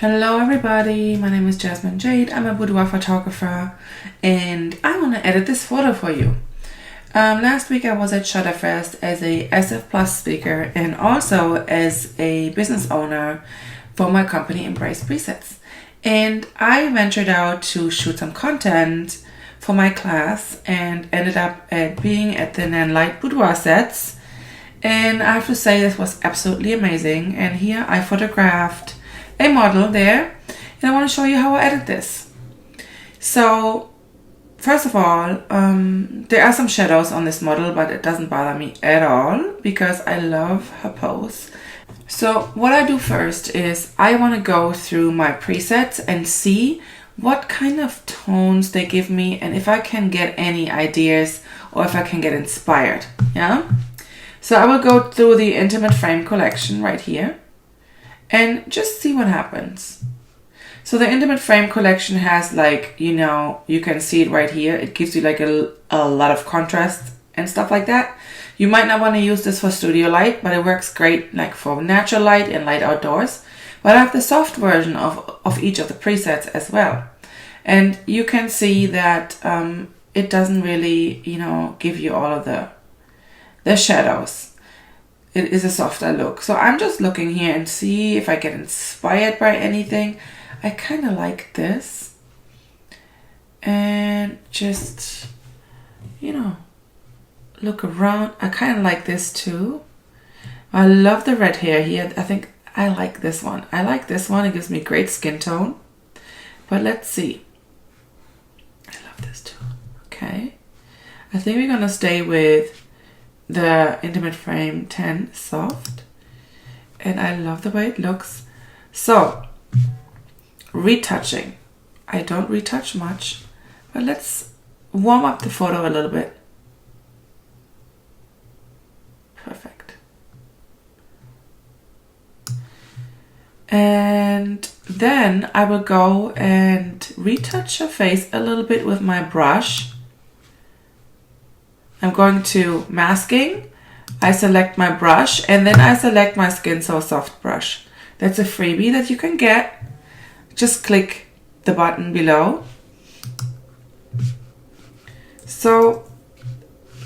Hello everybody, my name is Jasmine Jade. I'm a boudoir photographer and I want to edit this photo for you. Last week I was at Shutterfest as a SF Plus speaker and also as a business owner for my company Embrace Presets. And I ventured out to shoot some content for my class and ended up being at the Nanlite boudoir sets. And I have to say this was absolutely amazing. And here I photographed a model there and I want to show you how I edit this. So first of all, there are some shadows on this model, but it doesn't bother me at all because I love her pose. So what I do first is I want to go through my presets and see what kind of tones they give me and if I can get any ideas or if I can get inspired. Yeah. So I will go through the Intimate Frame collection right here and just see what happens. So the Intimate Frame collection has, like, you know, you can see it right here. It gives you like a lot of contrast and stuff like that. You might not want to use this for studio light, but it works great like for natural light and light outdoors. But I have the soft version of each of the presets as well. And you can see that it doesn't really, you know, give you all of the shadows. It is a softer look. So I'm just looking here and see if I get inspired by anything. I kind of like this. And just, you know, look around. I kind of like this too. I love the red hair here. I think I like this one. I like this one. It gives me great skin tone. But let's see. I love this too. Okay. I think we're going to stay with the Intimate Frame 10 soft, and I love the way it looks. So retouching, I don't retouch much, but let's warm up the photo a little bit. Perfect. And then I will go and retouch her face a little bit with my brush. I'm going to masking, I select my brush, and then I select my Skin So Soft brush. That's a freebie that you can get. Just click the button below. So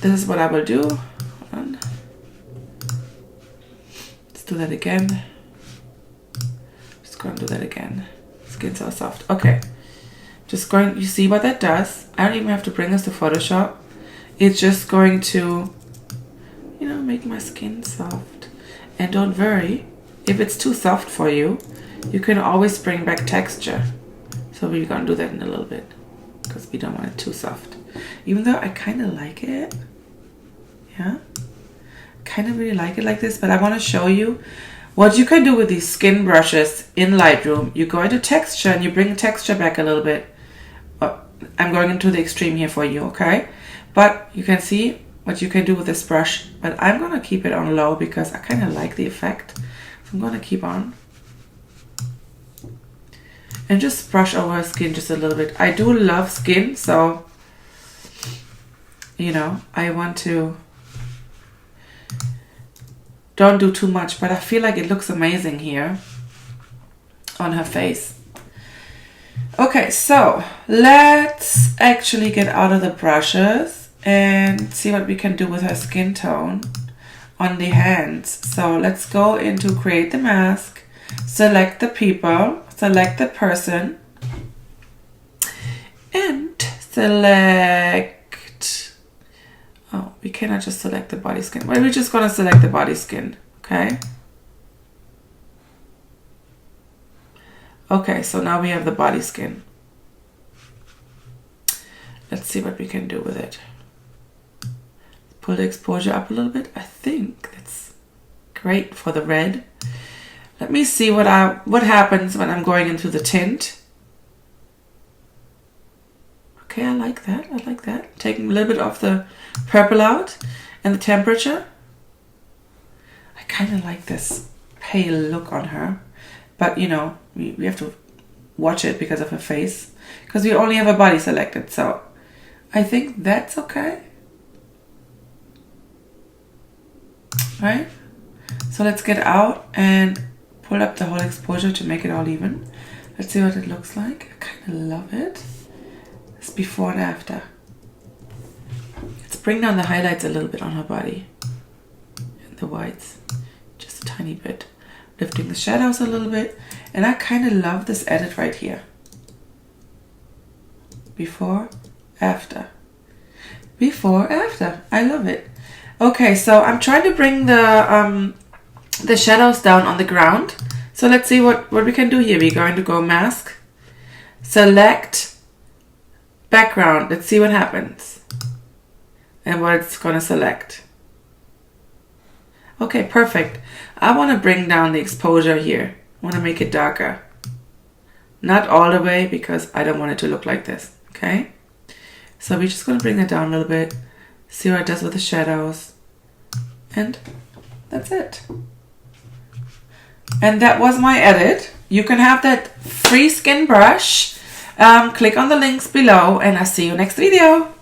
this is what I will do. Hold on. Let's do that again. Just going to do that again. Skin So Soft. Okay. Just going, you see what that does? I don't even have to bring this to Photoshop. It's just going to, you know, make my skin soft. And don't worry, if it's too soft for you, you can always bring back texture. So we're going to do that in a little bit because we don't want it too soft. Even though I kind of like it. Yeah. Kind of really like it like this, but I want to show you what you can do with these skin brushes in Lightroom. You go into texture and you bring texture back a little bit. I'm going into the extreme here for you, okay? But you can see what you can do with this brush. But I'm going to keep it on low because I kind of like the effect. So I'm going to keep on. And just brush over her skin just a little bit. I do love skin, so, you know, I want to don't do too much. But I feel like it looks amazing here on her face. Okay, so let's actually get out of the brushes and see what we can do with her skin tone on the hands. So let's go into create the mask, select the people, select the person, and select, oh, we cannot just select the body skin. Well, we're just gonna select the body skin, okay? Okay, so now we have the body skin. Let's see what we can do with it. Pull the exposure up a little bit. I think that's great for the red. Let me see what happens when I'm going into the tint. Okay, I like that. I like that. Taking a little bit of the purple out and the temperature. I kind of like this pale look on her. But, you know, we have to watch it because of her face. Because we only have a body selected. So I think that's okay. Right? So let's get out and pull up the whole exposure to make it all even. Let's see what it looks like. I kind of love it. It's before and after. Let's bring down the highlights a little bit on her body. And the whites. Just a tiny bit. Lifting the shadows a little bit. And I kind of love this edit right here. Before, after. Before, after. I love it. Okay, so I'm trying to bring the shadows down on the ground. So let's see what we can do here. We're going to go mask, select, background. Let's see what happens. And what it's going to select. Okay, perfect. I want to bring down the exposure here. I want to make it darker. Not all the way because I don't want it to look like this. Okay? So we're just going to bring that down a little bit. See what it does with the shadows. And that's it. And that was my edit. You can have that free skin brush. Click on the links below and I'll see you next video.